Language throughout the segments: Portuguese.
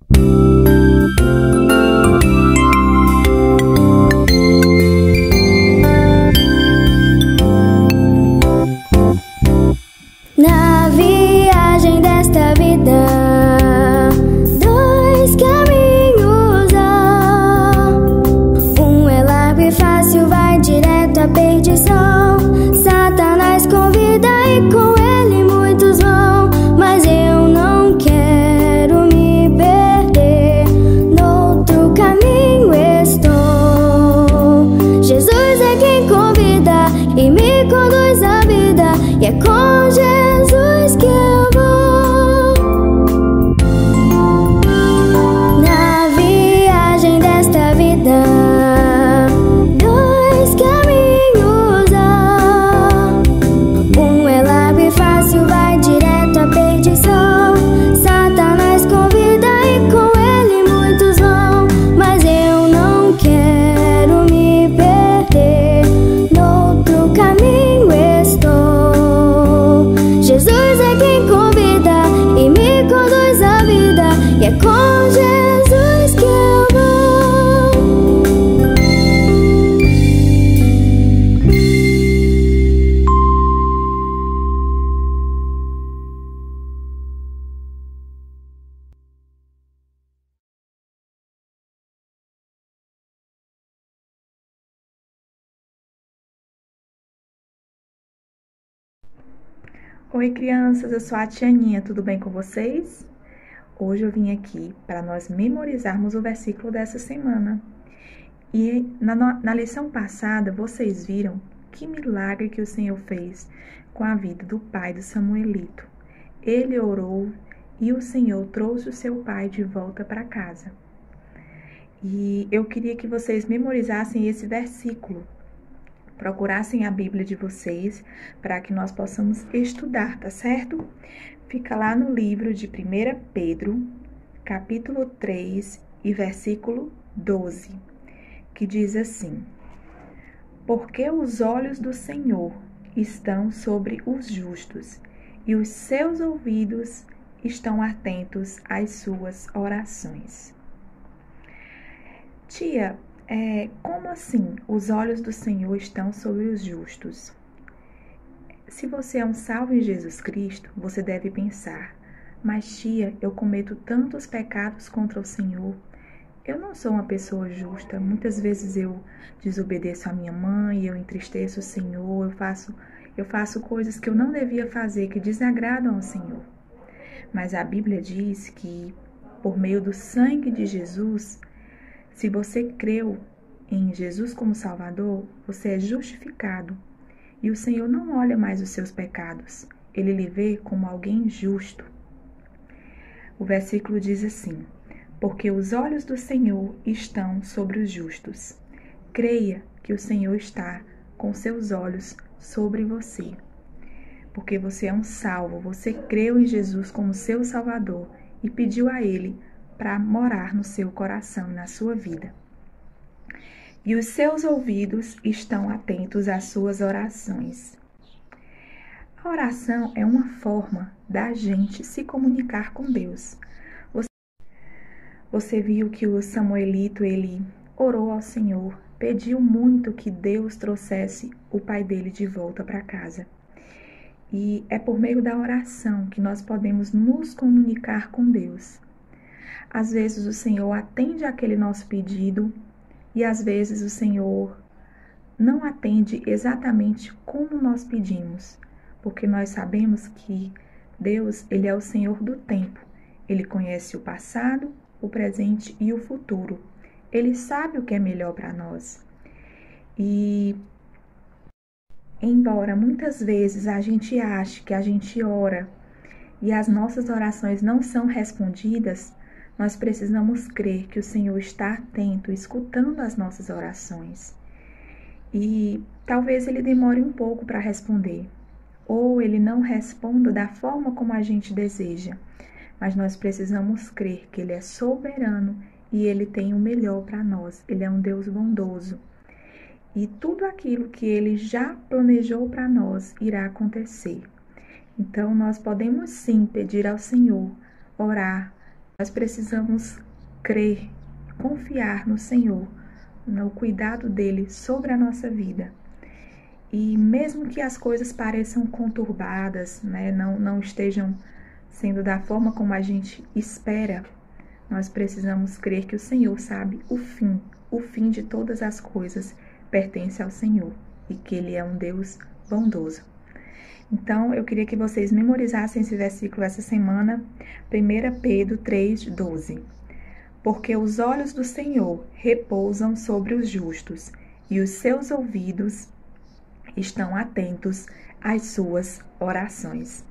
Na viagem desta vida, dois caminhos há. Um é largo e fácil, vai direto à perdição. Satanás convida e com ele muitos vão. Mas eu não quero me perder, noutro caminho estou. Jesus é quem convida e me conduz à vida, e é com Jesus que eu vou. Na viagem desta vida, dois caminhos há. Um é largo e fácil, vai direto à perdição. Satanás convida e com ele muitos vão. Mas eu não quero me perder, noutro caminho estou. Jesus é quem convida e me conduz à vida, e é com Jesus que eu vou. Oi, crianças, eu sou a tia Aninha, tudo bem com vocês? Hoje eu vim aqui para nós memorizarmos o versículo dessa semana. E na lição passada, vocês viram que milagre que o Senhor fez com a vida do pai do Samuelito. Ele orou e o Senhor trouxe o seu pai de volta para casa. E eu queria que vocês memorizassem esse versículo, procurassem a Bíblia de vocês para que nós possamos estudar, tá certo? Fica lá no livro de 1 Pedro, capítulo 3 e versículo 12, que diz assim: Porque os olhos do Senhor estão sobre os justos, e os seus ouvidos estão atentos às suas orações. Tia, como assim os olhos do Senhor estão sobre os justos? Se você é um salvo em Jesus Cristo, você deve pensar: mas tia, eu cometo tantos pecados contra o Senhor. Eu não sou uma pessoa justa. Muitas vezes eu desobedeço a minha mãe, eu entristeço o Senhor, eu faço coisas que eu não devia fazer, que desagradam ao Senhor. Mas a Bíblia diz que por meio do sangue de Jesus, se você creu em Jesus como Salvador, você é justificado. E o Senhor não olha mais os seus pecados. Ele lhe vê como alguém justo. O versículo diz assim: Porque os olhos do Senhor estão sobre os justos. Creia que o Senhor está com seus olhos sobre você. Porque você é um salvo, você creu em Jesus como seu Salvador e pediu a Ele para morar no seu coração e na sua vida. E os seus ouvidos estão atentos às suas orações. A oração é uma forma da gente se comunicar com Deus. Você viu que o Samuelito, ele orou ao Senhor, pediu muito que Deus trouxesse o pai dele de volta para casa. E é por meio da oração que nós podemos nos comunicar com Deus. Às vezes o Senhor atende aquele nosso pedido e às vezes o Senhor não atende exatamente como nós pedimos, porque nós sabemos que Deus, ele é o Senhor do tempo. Ele conhece o passado, o presente e o futuro. Ele sabe o que é melhor para nós. E embora muitas vezes a gente ache que a gente ora e as nossas orações não são respondidas, nós precisamos crer que o Senhor está atento, escutando as nossas orações. E talvez Ele demore um pouco para responder, ou Ele não responda da forma como a gente deseja. Mas nós precisamos crer que Ele é soberano e Ele tem o melhor para nós. Ele é um Deus bondoso. E tudo aquilo que Ele já planejou para nós irá acontecer. Então, nós podemos sim pedir ao Senhor, orar, Nós precisamos crer, confiar no Senhor, no cuidado dele sobre a nossa vida. E mesmo que as coisas pareçam conturbadas, né, não estejam sendo da forma como a gente espera, nós precisamos crer que o Senhor sabe o fim de todas as coisas pertence ao Senhor e que Ele é um Deus bondoso. Então, eu queria que vocês memorizassem esse versículo essa semana, 1 Pedro 3:12. Porque os olhos do Senhor repousam sobre os justos e os seus ouvidos estão atentos às suas orações.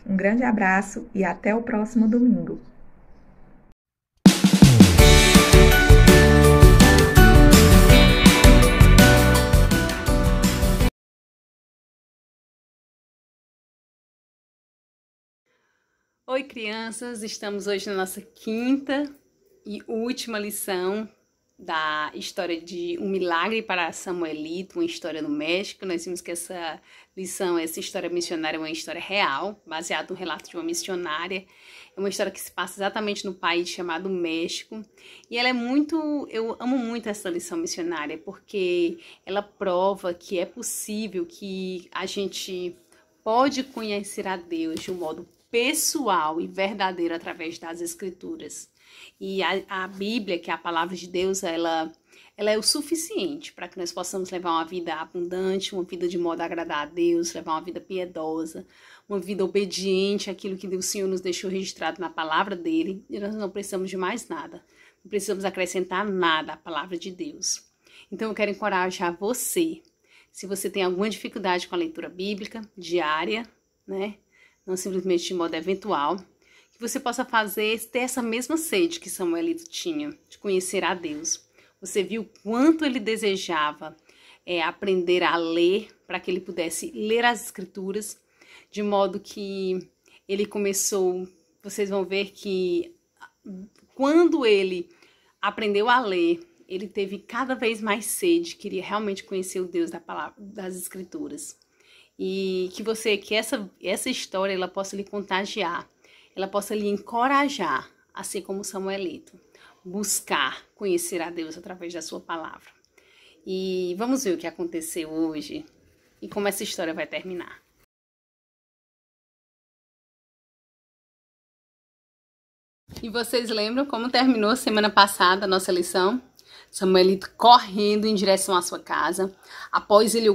Um grande abraço e até o próximo domingo. Oi, crianças! Estamos hoje na nossa quinta e última lição da história de Um Milagre para Samuelito, uma história no México. Nós vimos que essa história missionária é uma história real, baseada no relato de uma missionária. É uma história que se passa exatamente no país chamado México. E ela é eu amo muito essa lição missionária, porque ela prova que é possível, que a gente pode conhecer a Deus de um modo pessoal e verdadeiro através das Escrituras. E a Bíblia, que é a palavra de Deus, ela é o suficiente para que nós possamos levar uma vida abundante, uma vida de modo a agradar a Deus, levar uma vida piedosa, uma vida obediente àquilo que o Senhor nos deixou registrado na palavra dele. E nós não precisamos de mais nada, não precisamos acrescentar nada à palavra de Deus. Então eu quero encorajar você, se você tem alguma dificuldade com a leitura bíblica diária, né? Não simplesmente de modo eventual, que você possa ter essa mesma sede que Samuelito tinha, de conhecer a Deus. Você viu quanto ele desejava aprender a ler, para que ele pudesse ler as Escrituras, de modo que ele começou, vocês vão ver que quando ele aprendeu a ler, ele teve cada vez mais sede, queria realmente conhecer o Deus das Escrituras. E que essa história ela possa lhe contagiar, ela possa lhe encorajar, assim como Samuelito, buscar conhecer a Deus através da sua palavra. E vamos ver o que aconteceu hoje e como essa história vai terminar. E vocês lembram como terminou semana passada a nossa lição? Samuelito correndo em direção à sua casa, após ele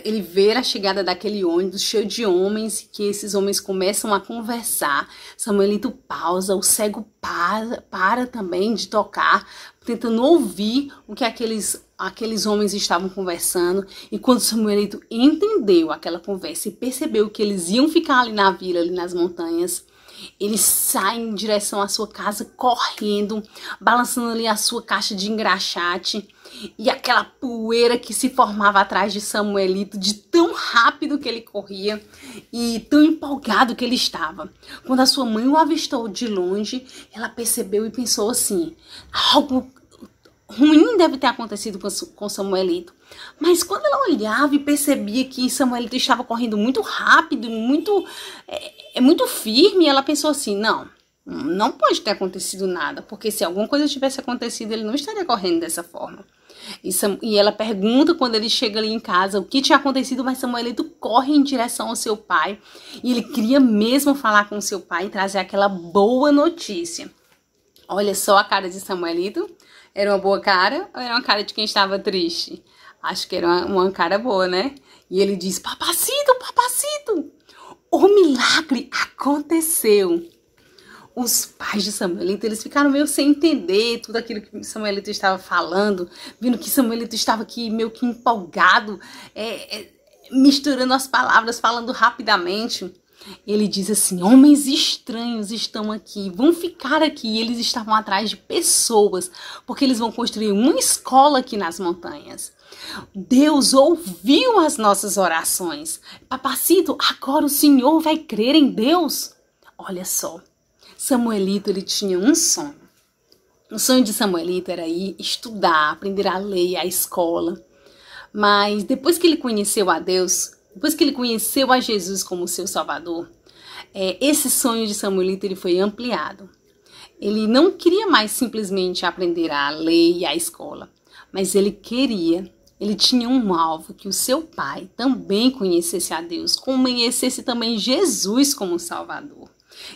ele ver a chegada daquele ônibus cheio de homens, que esses homens começam a conversar. Samuelito pausa, o cego para também de tocar, tentando ouvir o que aqueles homens estavam conversando. E quando Samuelito entendeu aquela conversa e percebeu que eles iam ficar ali na vila, ali nas montanhas, ele sai em direção à sua casa correndo, balançando ali a sua caixa de engraxate e aquela poeira que se formava atrás de Samuelito, de tão rápido que ele corria e tão empolgado que ele estava. Quando a sua mãe o avistou de longe, ela percebeu e pensou assim: algo ruim deve ter acontecido com Samuelito. Mas quando ela olhava e percebia que Samuelito estava correndo muito rápido, muito firme, ela pensou assim: não pode ter acontecido nada, porque se alguma coisa tivesse acontecido, ele não estaria correndo dessa forma. E ela pergunta quando ele chega ali em casa o que tinha acontecido, mas Samuelito corre em direção ao seu pai e ele queria mesmo falar com o seu pai e trazer aquela boa notícia. Olha só a cara de Samuelito. Era uma boa cara ou era uma cara de quem estava triste? Acho que era uma cara boa, né? E ele diz: papacito, o milagre aconteceu. Os pais de Samuelito, eles ficaram meio sem entender tudo aquilo que Samuelito estava falando, vendo que Samuelito estava aqui meio que empolgado, misturando as palavras, falando rapidamente. Ele diz assim: homens estranhos estão aqui, vão ficar aqui. Eles estavam atrás de pessoas, porque eles vão construir uma escola aqui nas montanhas. Deus ouviu as nossas orações. Papacito, agora o Senhor vai crer em Deus? Olha só, Samuelito, ele tinha um sonho. O sonho de Samuelito era ir estudar, aprender a ler, a escola. Mas depois que ele conheceu a Deus, depois que ele conheceu a Jesus como seu Salvador, esse sonho de Samuelito ele foi ampliado. Ele não queria mais simplesmente aprender a ler e a escola, mas ele tinha um alvo, que o seu pai também conhecesse a Deus, conhecesse também Jesus como Salvador.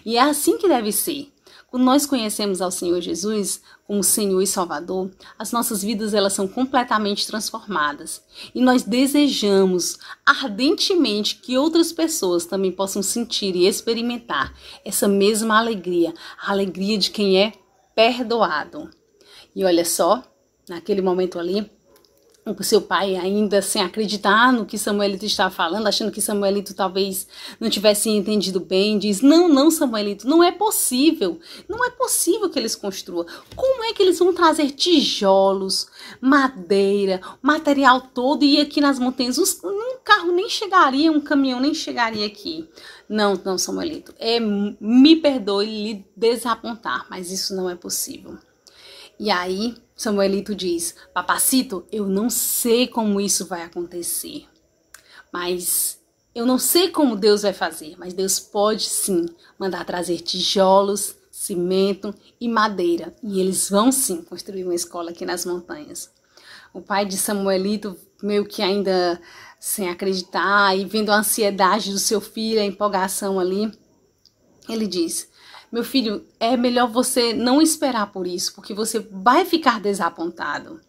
E é assim que deve ser. Quando nós conhecemos ao Senhor Jesus como Senhor e Salvador, as nossas vidas elas são completamente transformadas. E nós desejamos ardentemente que outras pessoas também possam sentir e experimentar essa mesma alegria, a alegria de quem é perdoado. E olha só, naquele momento ali, o seu pai ainda sem acreditar no que Samuelito estava falando, achando que Samuelito talvez não tivesse entendido bem, diz, não, Samuelito, não é possível que eles construam. Como é que eles vão trazer tijolos, madeira, material todo e aqui nas montanhas um carro nem chegaria, um caminhão nem chegaria aqui. Não, Samuelito, me perdoe lhe desapontar, mas isso não é possível. E aí, Samuelito diz, papacito, eu não sei como isso vai acontecer, mas eu não sei como Deus vai fazer, mas Deus pode sim mandar trazer tijolos, cimento e madeira, e eles vão sim construir uma escola aqui nas montanhas. O pai de Samuelito, meio que ainda sem acreditar e vendo a ansiedade do seu filho, a empolgação ali, ele diz, meu filho, é melhor você não esperar por isso, porque você vai ficar desapontado.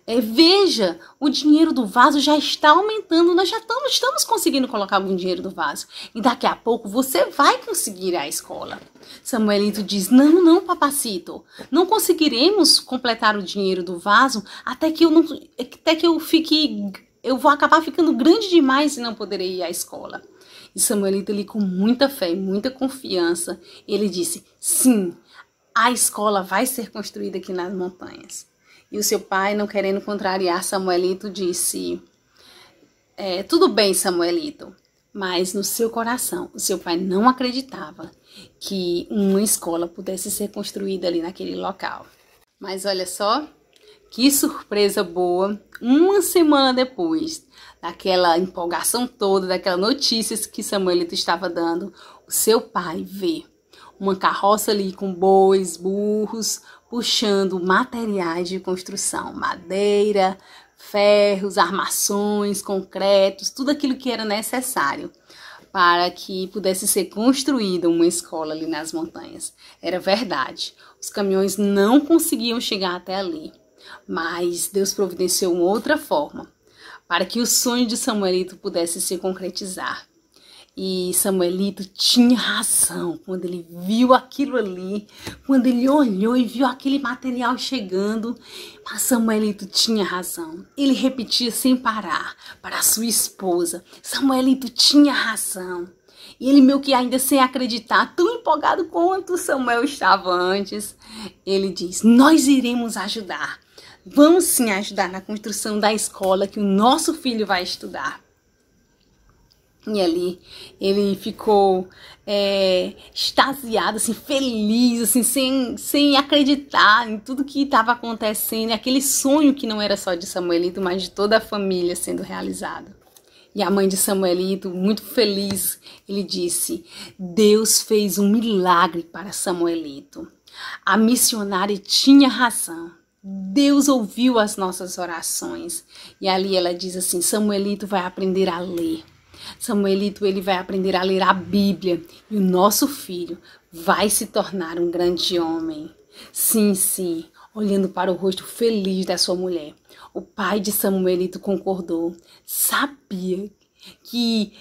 Veja, o dinheiro do vaso já está aumentando, nós já estamos conseguindo colocar algum dinheiro do vaso. E daqui a pouco você vai conseguir ir à escola. Samuelito diz, não, papacito, não conseguiremos completar o dinheiro do vaso até que eu vou acabar ficando grande demais e não poderei ir à escola. E Samuelito ali com muita fé e muita confiança, ele disse, sim, a escola vai ser construída aqui nas montanhas. E o seu pai, não querendo contrariar Samuelito, disse, tudo bem, Samuelito, mas no seu coração, o seu pai não acreditava que uma escola pudesse ser construída ali naquele local. Mas olha só, que surpresa boa, uma semana depois daquela empolgação toda, daquela notícia que Samuelito estava dando, o seu pai vê uma carroça ali com bois, burros, puxando materiais de construção, madeira, ferros, armações, concretos, tudo aquilo que era necessário para que pudesse ser construída uma escola ali nas montanhas. Era verdade, os caminhões não conseguiam chegar até ali, mas Deus providenciou uma outra forma para que o sonho de Samuelito pudesse se concretizar. E Samuelito tinha razão quando ele viu aquilo ali, quando ele olhou e viu aquele material chegando. Mas Samuelito tinha razão. Ele repetia sem parar para a sua esposa. Samuelito tinha razão. E ele meio que ainda sem acreditar, tão empolgado quanto Samuel estava antes, ele diz, nós iremos ajudar. Vamos sim ajudar na construção da escola que o nosso filho vai estudar. E ali ele ficou extasiado, assim, feliz, assim, sem acreditar em tudo que estava acontecendo, aquele sonho que não era só de Samuelito, mas de toda a família sendo realizado. E a mãe de Samuelito, muito feliz, ele disse, Deus fez um milagre para Samuelito. A missionária tinha razão. Deus ouviu as nossas orações. E ali ela diz assim, Samuelito vai aprender a ler. Samuelito, ele vai aprender a ler a Bíblia. E o nosso filho vai se tornar um grande homem. Sim, olhando para o rosto feliz da sua mulher. O pai de Samuelito concordou. Sabia que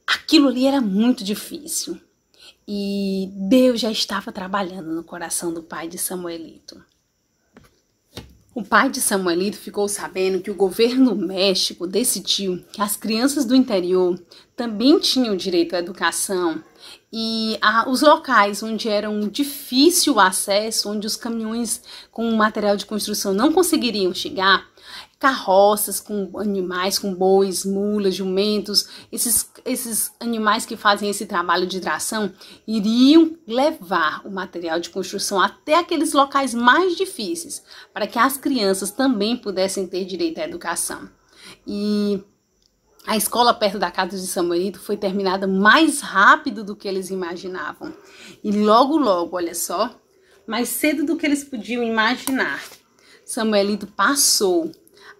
aquilo ali era muito difícil. E Deus já estava trabalhando no coração do pai de Samuelito. O pai de Samuelito ficou sabendo que o governo do México decidiu que as crianças do interior também tinham direito à educação e os locais onde era um difícil acesso, onde os caminhões com material de construção não conseguiriam chegar, carroças com animais, com bois, mulas, jumentos, esses animais que fazem esse trabalho de tração, iriam levar o material de construção até aqueles locais mais difíceis, para que as crianças também pudessem ter direito à educação. E a escola perto da casa de Samuelito foi terminada mais rápido do que eles imaginavam. E logo, olha só, mais cedo do que eles podiam imaginar, Samuelito passou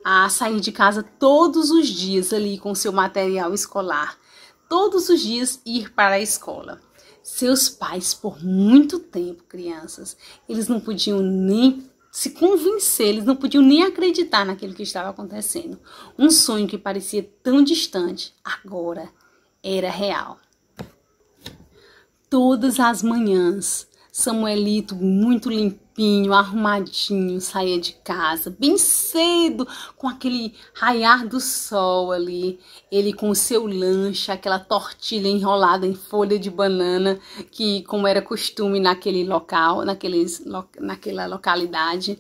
a sair de casa todos os dias ali com seu material escolar. Todos os dias ir para a escola. Seus pais, por muito tempo, crianças, eles não podiam nem se convencer, eles não podiam nem acreditar naquilo que estava acontecendo. Um sonho que parecia tão distante, agora era real. Todas as manhãs, Samuelito, muito limpinho, arrumadinho, saía de casa bem cedo, com aquele raiar do sol ali. Ele com o seu lanche, aquela tortilha enrolada em folha de banana, que como era costume naquele local, naquela localidade.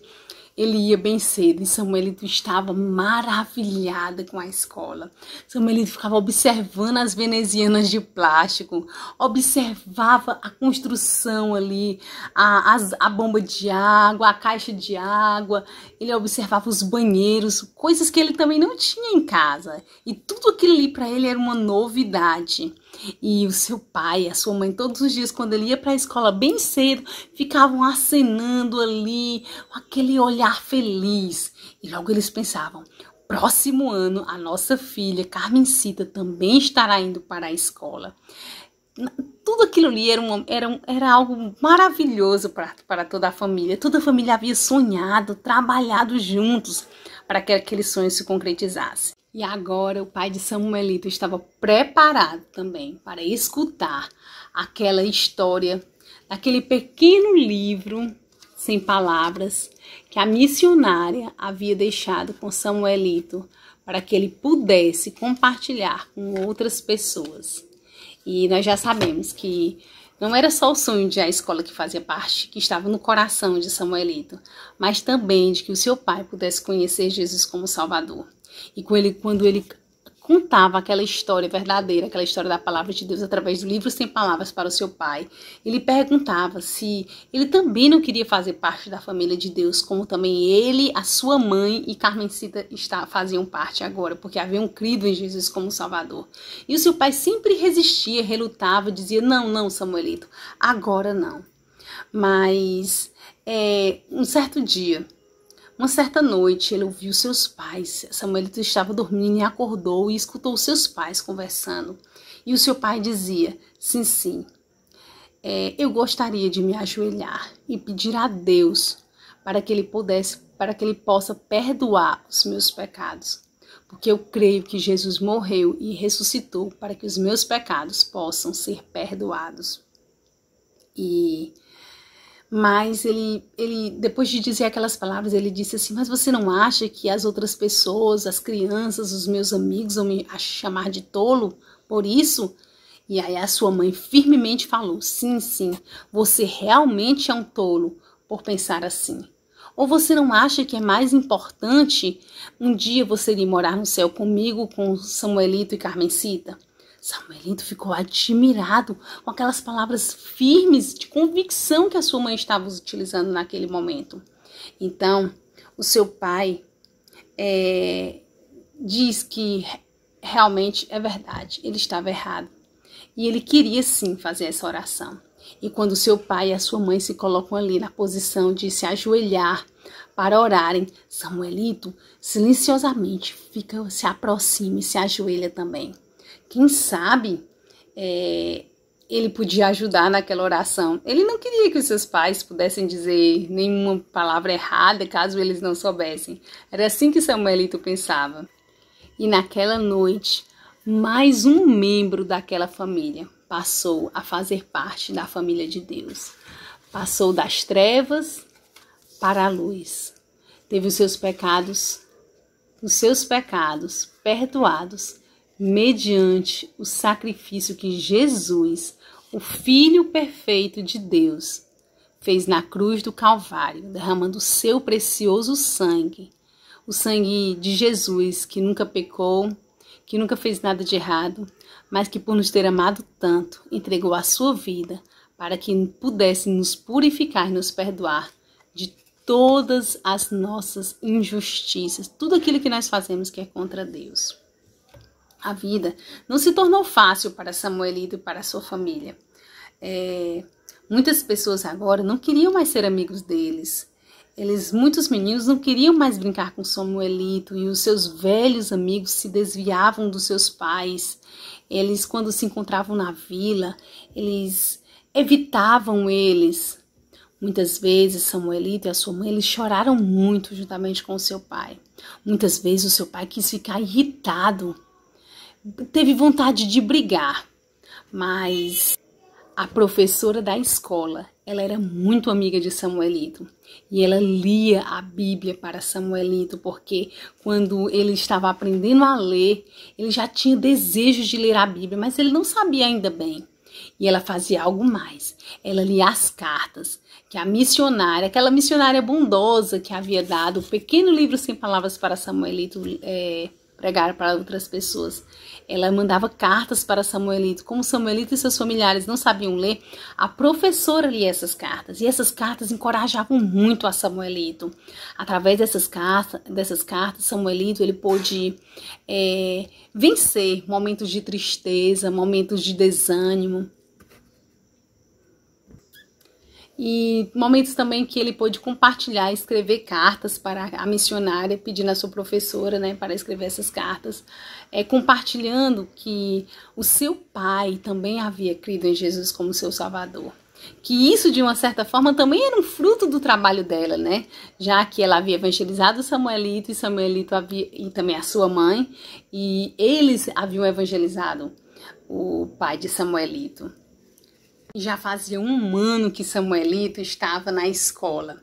Ele ia bem cedo e Samuelito estava maravilhada com a escola. Samuelito ficava observando as venezianas de plástico, observava a construção ali, a bomba de água, a caixa de água. Ele observava os banheiros, coisas que ele também não tinha em casa. E tudo aquilo ali para ele era uma novidade. E o seu pai, a sua mãe, todos os dias, quando ele ia para a escola bem cedo, ficavam acenando ali, com aquele olhar feliz. E logo eles pensavam, próximo ano a nossa filha, Carmencita, também estará indo para a escola. Tudo aquilo ali era algo maravilhoso para toda a família. Toda a família havia sonhado, trabalhado juntos para que aquele sonho se concretizasse. E agora o pai de Samuelito estava preparado também para escutar aquela história, daquele pequeno livro sem palavras que a missionária havia deixado com Samuelito para que ele pudesse compartilhar com outras pessoas. E nós já sabemos que não era só o sonho de a escola que fazia parte, que estava no coração de Samuelito, mas também de que o seu pai pudesse conhecer Jesus como Salvador. E quando ele contava aquela história verdadeira, aquela história da palavra de Deus através do livro sem palavras para o seu pai, ele perguntava se ele também não queria fazer parte da família de Deus, como também ele, a sua mãe e Carmencita faziam parte agora, porque haviam crido em Jesus como Salvador. E o seu pai sempre resistia, relutava, dizia, não, Samuelito, agora não. Mas um certo dia, uma certa noite, ele ouviu seus pais. Samuelito estava dormindo e acordou e escutou seus pais conversando. E o seu pai dizia, sim, eu gostaria de me ajoelhar e pedir a Deus para que ele possa perdoar os meus pecados. Porque eu creio que Jesus morreu e ressuscitou para que os meus pecados possam ser perdoados. Mas ele, depois de dizer aquelas palavras, ele disse assim, mas você não acha que as outras pessoas, as crianças, os meus amigos vão me chamar de tolo por isso? E aí a sua mãe firmemente falou, sim, você realmente é um tolo por pensar assim. Ou você não acha que é mais importante um dia você ir morar no céu comigo, com Samuelito e Carmencita? Samuelito ficou admirado com aquelas palavras firmes de convicção que a sua mãe estava utilizando naquele momento. Então, o seu pai diz que realmente é verdade, ele estava errado. E ele queria sim fazer essa oração. E quando o seu pai e a sua mãe se colocam ali na posição de se ajoelhar para orarem, Samuelito silenciosamente se aproxima e se ajoelha também. Quem sabe ele podia ajudar naquela oração. Ele não queria que os seus pais pudessem dizer nenhuma palavra errada, caso eles não soubessem. Era assim que Samuelito pensava. E naquela noite, mais um membro daquela família passou a fazer parte da família de Deus. Passou das trevas para a luz. Teve os seus pecados perdoados, mediante o sacrifício que Jesus, o Filho perfeito de Deus, fez na cruz do Calvário, derramando o seu precioso sangue, o sangue de Jesus, que nunca pecou, que nunca fez nada de errado, mas que por nos ter amado tanto, entregou a sua vida para que pudesse nos purificar e nos perdoar de todas as nossas injustiças, tudo aquilo que nós fazemos que é contra Deus. A vida não se tornou fácil para Samuelito e para a sua família. Muitas pessoas agora não queriam mais ser amigos deles. Muitos meninos não queriam mais brincar com Samuelito e os seus velhos amigos se desviavam dos seus pais. Eles, quando se encontravam na vila, eles evitavam eles. Muitas vezes Samuelito e a sua mãe eles choraram muito juntamente com o seu pai. Muitas vezes o seu pai quis ficar irritado, teve vontade de brigar, mas a professora da escola, ela era muito amiga de Samuelito e ela lia a Bíblia para Samuelito, porque quando ele estava aprendendo a ler, ele já tinha desejo de ler a Bíblia, mas ele não sabia ainda bem. E ela fazia algo mais, ela lia as cartas que a missionária, aquela missionária bondosa que havia dado o pequeno livro sem palavras para Samuelito pregar para outras pessoas. Ela mandava cartas para Samuelito. Como Samuelito e seus familiares não sabiam ler, a professora lia essas cartas. E essas cartas encorajavam muito a Samuelito. Através dessas cartas, Samuelito ele pôde vencer momentos de tristeza, momentos de desânimo. E momentos também que ele pôde compartilhar, escrever cartas para a missionária, pedindo à sua professora, para escrever essas cartas, compartilhando que o seu pai também havia crido em Jesus como seu Salvador. Que isso, de uma certa forma, também era um fruto do trabalho dela, já que ela havia evangelizado Samuelito e Samuelito e também a sua mãe, e eles haviam evangelizado o pai de Samuelito. Já fazia 1 ano que Samuelito estava na escola.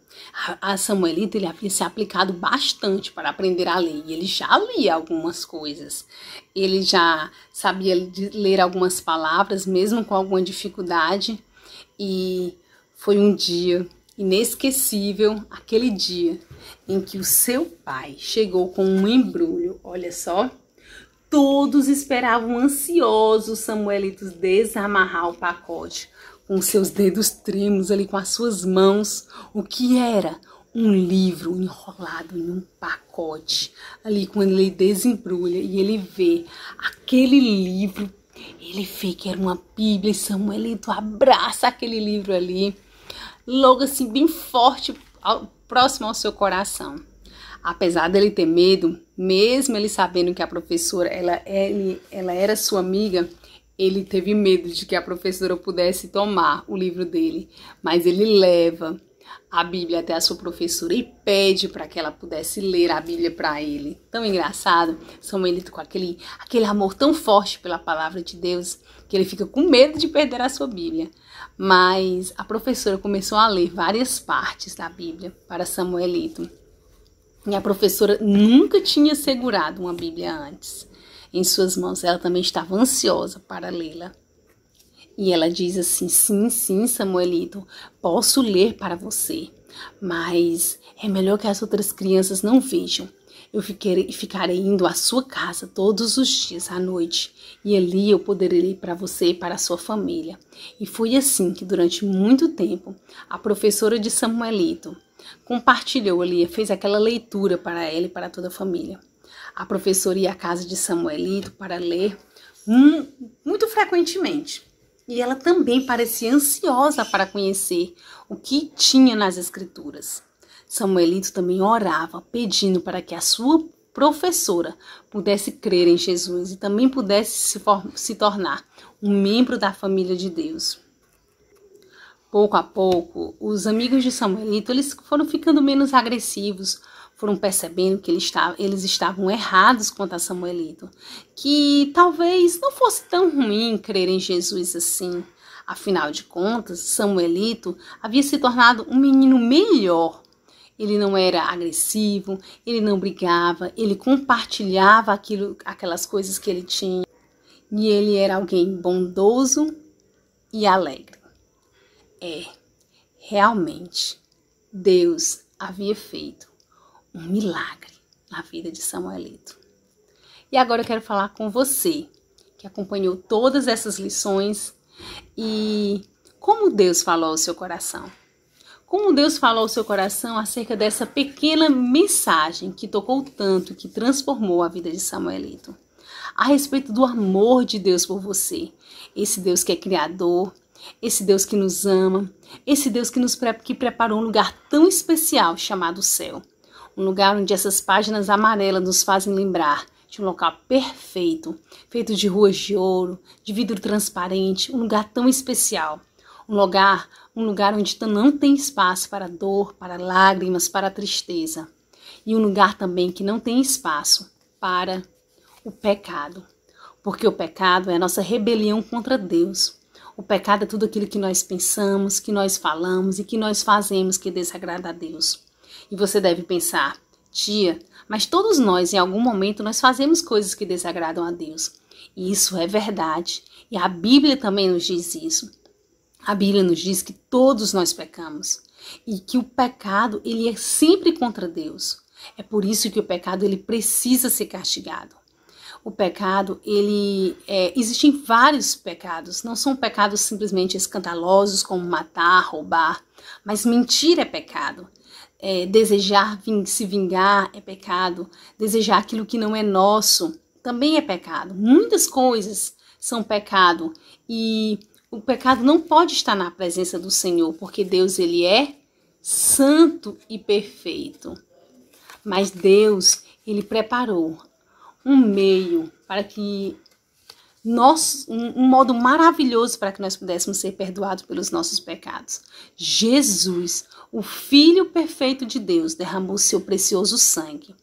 A Samuelito ele havia se aplicado bastante para aprender a ler. E ele já lia algumas coisas. Ele já sabia ler algumas palavras, mesmo com alguma dificuldade. E foi um dia inesquecível, aquele dia em que o seu pai chegou com um embrulho. Olha só. Todos esperavam ansiosos Samuelito desamarrar o pacote com seus dedos trêmulos ali, com as suas mãos. O que era? Um livro enrolado em um pacote. Ali, quando ele desembrulha e ele vê aquele livro, ele vê que era uma Bíblia e Samuelito abraça aquele livro ali, logo assim, bem forte, próximo ao seu coração. Apesar dele ter medo, mesmo ele sabendo que a professora ela era sua amiga, ele teve medo de que a professora pudesse tomar o livro dele. Mas ele leva a Bíblia até a sua professora e pede para que ela pudesse ler a Bíblia para ele. Tão engraçado, Samuelito com aquele amor tão forte pela palavra de Deus, que ele fica com medo de perder a sua Bíblia. Mas a professora começou a ler várias partes da Bíblia para Samuelito. E a professora nunca tinha segurado uma Bíblia antes em suas mãos. Ela também estava ansiosa para lê-la. E ela diz assim: sim, Samuelito, posso ler para você, mas é melhor que as outras crianças não vejam. Eu ficarei indo à sua casa todos os dias à noite, e ali eu poderei ler para você e para a sua família. E foi assim que durante muito tempo a professora de Samuelito compartilhou ali, fez aquela leitura para ela e para toda a família. A professora ia à casa de Samuelito para ler muito frequentemente. E ela também parecia ansiosa para conhecer o que tinha nas escrituras. Samuelito também orava, pedindo para que a sua professora pudesse crer em Jesus e também pudesse se tornar um membro da família de Deus. Pouco a pouco, os amigos de Samuelito eles foram ficando menos agressivos, foram percebendo que eles estavam errados quanto a Samuelito, que talvez não fosse tão ruim crer em Jesus assim. Afinal de contas, Samuelito havia se tornado um menino melhor. Ele não era agressivo, ele não brigava, ele compartilhava aquelas coisas que ele tinha. E ele era alguém bondoso e alegre. Realmente, Deus havia feito um milagre na vida de Samuelito. E agora eu quero falar com você, que acompanhou todas essas lições, e como Deus falou ao seu coração. Como Deus falou ao seu coração acerca dessa pequena mensagem que tocou tanto, que transformou a vida de Samuelito. A respeito do amor de Deus por você. Esse Deus que é criador, esse Deus que nos ama, esse Deus que preparou um lugar tão especial chamado céu. Um lugar onde essas páginas amarelas nos fazem lembrar de um local perfeito, feito de ruas de ouro, de vidro transparente, um lugar tão especial. Um lugar onde não tem espaço para dor, para lágrimas, para tristeza. E um lugar também que não tem espaço para o pecado. Porque o pecado é a nossa rebelião contra Deus. O pecado é tudo aquilo que nós pensamos, que nós falamos e que nós fazemos que desagrada a Deus. E você deve pensar, tia, mas todos nós, em algum momento, nós fazemos coisas que desagradam a Deus. E isso é verdade. E a Bíblia também nos diz isso. A Bíblia nos diz que todos nós pecamos. E que o pecado, ele é sempre contra Deus. É por isso que o pecado, ele precisa ser castigado. O pecado, existem vários pecados. Não são pecados simplesmente escandalosos, como matar, roubar. Mas mentir é pecado. Desejar se vingar é pecado. Desejar aquilo que não é nosso também é pecado. Muitas coisas são pecado. E o pecado não pode estar na presença do Senhor, porque Deus, ele é santo e perfeito. Mas Deus, ele preparou um meio para que um modo maravilhoso para que nós pudéssemos ser perdoados pelos nossos pecados. Jesus, o Filho perfeito de Deus, derramou seu precioso sangue.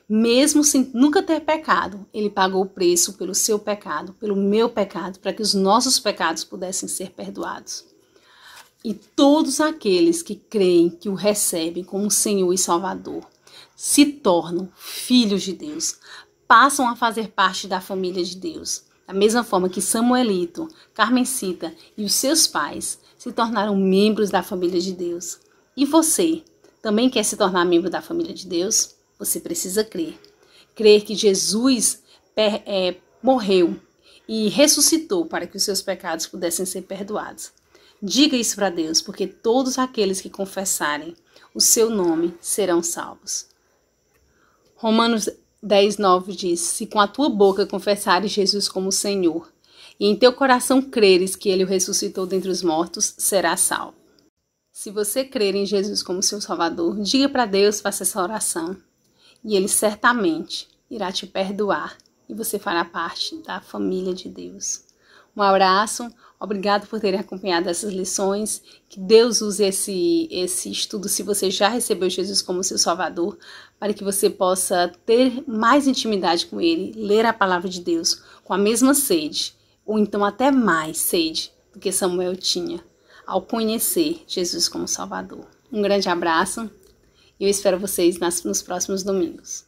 Mesmo sem nunca ter pecado, ele pagou o preço pelo seu pecado, pelo meu pecado, para que os nossos pecados pudessem ser perdoados. E todos aqueles que creem, que o recebem como Senhor e Salvador, se tornam filhos de Deus, passam a fazer parte da família de Deus. Da mesma forma que Samuelito, Carmencita e os seus pais se tornaram membros da família de Deus. E você também quer se tornar membro da família de Deus? Você precisa crer. Crer que Jesus morreu e ressuscitou para que os seus pecados pudessem ser perdoados. Diga isso para Deus, porque todos aqueles que confessarem o seu nome serão salvos. Romanos 10:9 diz: se com a tua boca confessares Jesus como Senhor, e em teu coração creres que ele o ressuscitou dentre os mortos, serás salvo. Se você crer em Jesus como seu Salvador, diga para Deus, faça essa oração. E ele certamente irá te perdoar e você fará parte da família de Deus. Um abraço, obrigado por terem acompanhado essas lições. Que Deus use esse estudo, se você já recebeu Jesus como seu Salvador, para que você possa ter mais intimidade com Ele, ler a palavra de Deus com a mesma sede, ou então até mais sede do que Samuel tinha, ao conhecer Jesus como Salvador. Um grande abraço e eu espero vocês nos próximos domingos.